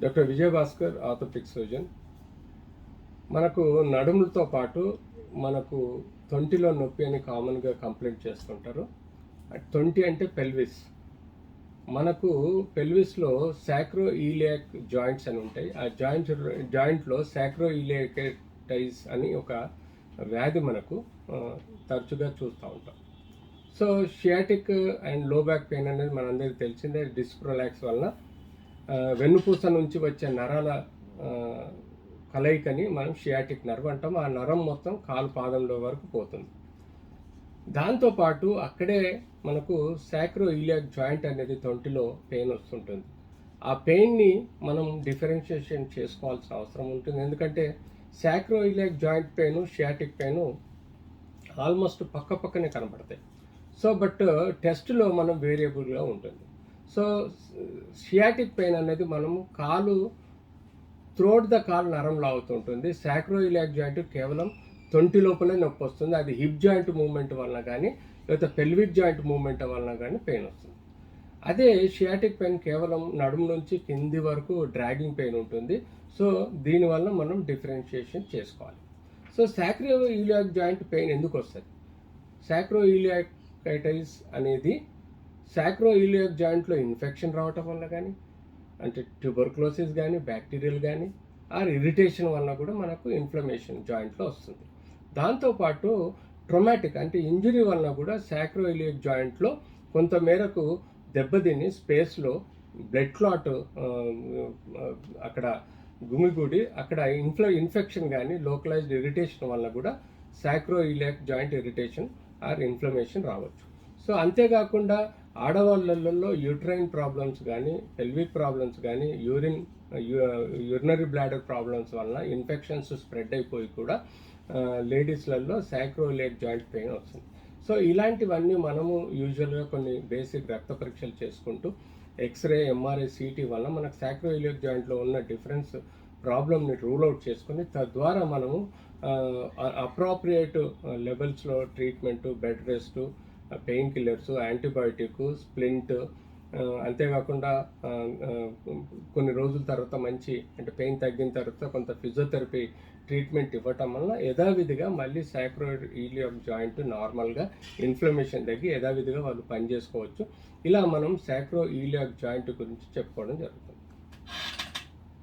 Doctor Vijayabhaskar orthopaedic surgeon. మనకు నడుములతో పాటు మనకు తొంటిలో నొప్పి అని కామన్గా కంప్లైంట్ చేస్తుంటారు. తొంటి అంటే పెల్విస్. మనకు పెల్విస్లో సాక్రో ఈలియాక్ జాయింట్స్ అని ఉంటాయి. ఆ జాయింట్లో సాక్రో ఈలియాకైటిస్ అని ఒక వ్యాధి మనకు తరచుగా చూస్తూ ఉంటాం. సో షియాటిక్ అండ్ లో బ్యాక్ పెయిన్ అనేది మనందరికీ తెలిసిందే. డిస్క్ ప్రొలాక్స్ వలన వెన్నుపూస నుంచి వచ్చే నరాల కలయికని మనం షియాటిక్ నర్వ్ అంటాం. ఆ నరం మొత్తం కాలు పాదంలో వరకు పోతుంది. దాంతోపాటు అక్కడే మనకు సాక్రో ఈలియాక్ జాయింట్ అనేది తొంటిలో పెయిన్ వస్తుంటుంది. ఆ పెయిన్ని మనం డిఫరెన్షియేషన్ చేసుకోవాల్సిన అవసరం ఉంటుంది. ఎందుకంటే sacro iliac joint pain, sciatic pain almost పక్కనే కనపడతాయి. సో బట్ టెస్ట్లో మనం వేరియబుల్గా ఉంటుంది. సో షియాటిక్ పెయిన్ అనేది మనము కాలు త్రోట్ ద కాలు నరం లాగుతుంటుంది. సాక్రో ఈలియాక్ జాయింట్ కేవలం తొంటి లోపలే నొప్పి వస్తుంది. అది హిప్ జాయింట్ మూవ్మెంట్ వలన కానీ లేకపోతే పెల్విక్ జాయింట్ మూవ్మెంట్ వలన కానీ పెయిన్ వస్తుంది. అదే షియాటిక్ పెయిన్ కేవలం నడుము నుంచి కింది వరకు డ్రాగింగ్ పెయిన్ ఉంటుంది. సో దీనివల్ల మనం డిఫరెన్షియేషన్ చేసుకోవాలి. సో సాక్రో ఈలియాక్ జాయింట్ పెయిన్ ఎందుకు వస్తుంది? సాక్రో ఈలియాకైటిస్ అనేది సాక్రో ఈలియాక్ జాయింట్లో ఇన్ఫెక్షన్ రావటం వల్ల కానీ, అంటే ట్యూబర్క్లోసిస్ కానీ, బ్యాక్టీరియల్ కానీ, ఆర్ ఇరిటేషన్ వల్ల కూడా మనకు ఇన్ఫ్లమేషన్ జాయింట్లో వస్తుంది. దాంతోపాటు ట్రొమాటిక్ అంటే ఇంజరీ వలన కూడా సాక్రో ఈలియాక్ జాయింట్లో కొంత మేరకు దెబ్బతిని స్పేస్లో బ్లడ్ క్లాట్ అక్కడ గుమిగూడి అక్కడ ఇన్ఫెక్షన్ కానీ లోకలైజ్డ్ ఇరిటేషన్ వల్ల కూడా సాక్రో iliac joint irritation are inflammation రావచ్చు. సో అంతేకాకుండా ఆడవాళ్ళల్లో యూట్రైన్ ప్రాబ్లమ్స్ కానీ, పెల్విక్ ప్రాబ్లమ్స్ కానీ, యూరినరీ బ్లాడర్ ప్రాబ్లమ్స్ వలన ఇన్ఫెక్షన్స్ స్ప్రెడ్ అయిపోయి కూడా లేడీస్లలో సాక్రో ఈలియాక్ జాయింట్ పెయిన్ వస్తుంది. సో ఇలాంటివన్నీ మనము యూజువల్గా కొన్ని బేసిక్ రక్త పరీక్షలు చేసుకుంటూ ఎక్స్రే, ఎంఆర్ఐ, సిటీ వల్ల మనకు సాక్రో ఈలియాక్ జాయింట్లో ఉన్న డిఫరెన్స్ ప్రాబ్లమ్ని రూల్ అవుట్ చేసుకుని తద్వారా మనము అప్రాప్రియేట్ లెవెల్స్లో treatment, bed rest, pain killers, antibiotic, splint, అంతేకాకుండా కొన్ని రోజుల తర్వాత మంచి అంటే పెయిన్ తగ్గిన తర్వాత కొంత ఫిజియోథెరపీ ట్రీట్మెంట్ ఇవ్వటం వల్ల యథావిధిగా మళ్ళీ సాక్రో ఈలియాక్ జాయింట్ నార్మల్గా ఇన్ఫ్లమేషన్ తగ్గి యథావిధిగా వాళ్ళు పనిచేసుకోవచ్చు. ఇలా మనం సాక్రో ఈలియాక్ జాయింట్ గురించి చెప్పుకోవడం జరుగుతుంది.